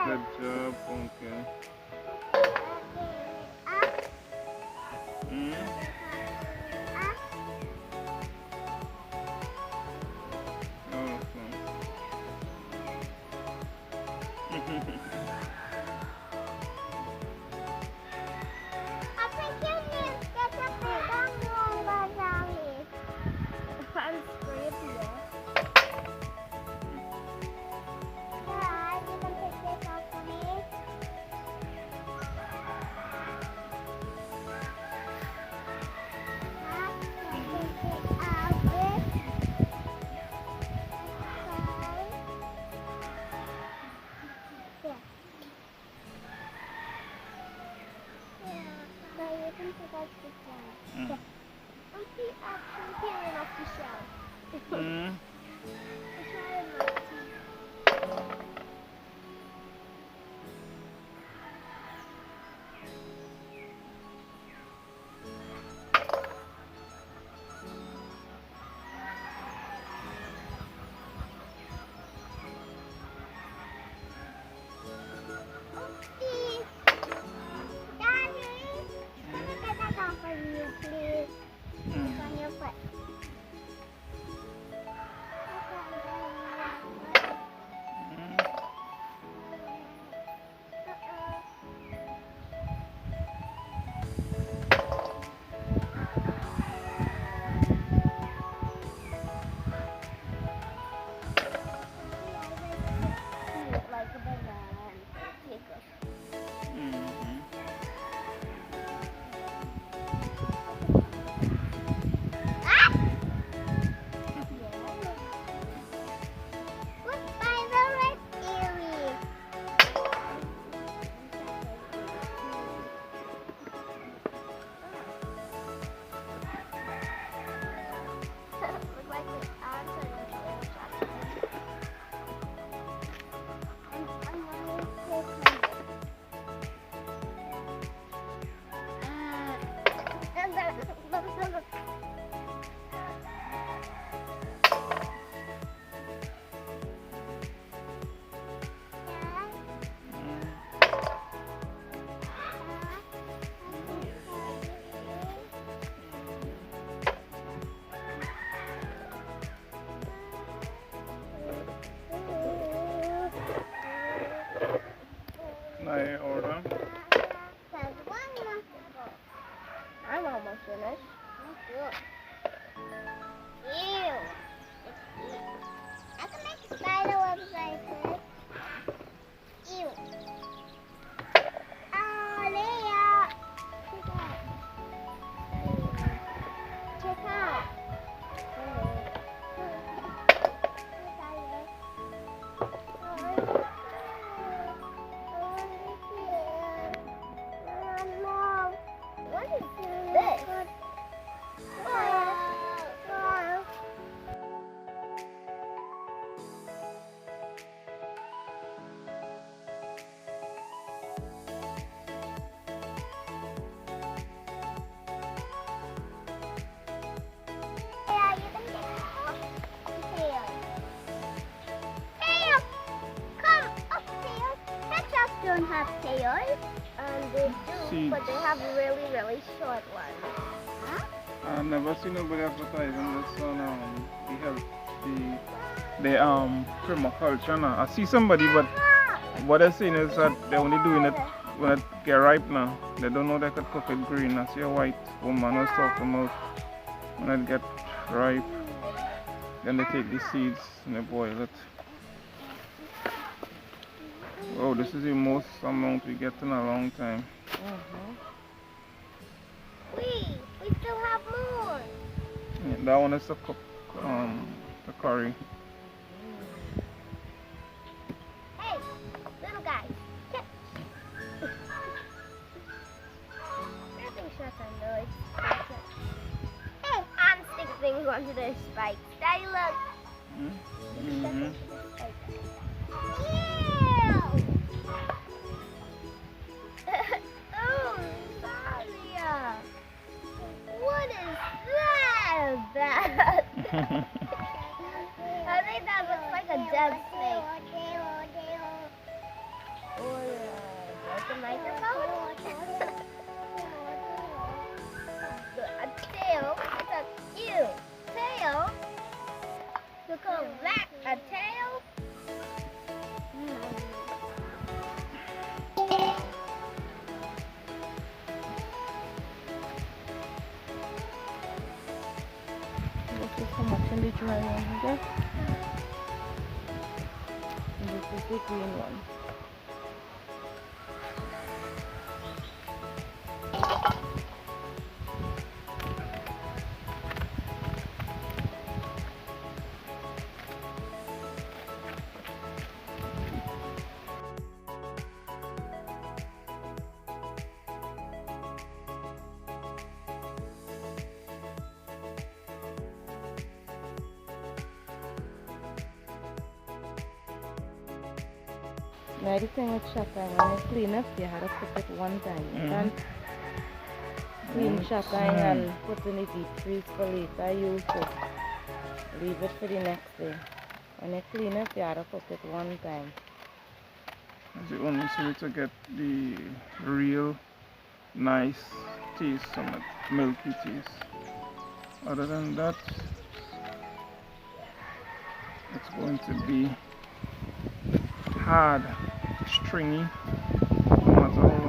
Good job. Okay. Mm. Okay. Mm. Mm. My order. I'm almost finished. Ew. I can make a spider webs like this. Ew. Oh, Leah. Check out. What is this? Don't have tails, they do, Seeds. but they have really, really short ones. Huh? I've never seen nobody advertising this on the health, the permaculture now. I see somebody, but what they're saying is that they're only doing it when it get ripe now. They don't know they could cook it green. I see a white woman was talking about when it get ripe, then they take the seeds and they boil it. Oh, this is the most amount we get in a long time. We still have more. Yeah, that one is to cook the curry. Hey, little guy. Nothing shut on noise. Hey, I'm sticking things onto the spikes. Daddy, look. Mm-hmm. Oh, Maria. What is that? I think that looks like a dead snake. Or like a microphone. A tail. It's a cute tail. Look at that. A tail. This is how much in the dry one, okay? And this is the green one. Now the thing with chataigne, when you clean up, you have to cook it one time. You can't clean chataigne and put in the deep freeze for later use it. Leave it for the next day. When you clean it, you have to cook it one time. That's the only way to get the real nice taste from it, milky taste. Other than that, it's going to be hard, stringy, no matter how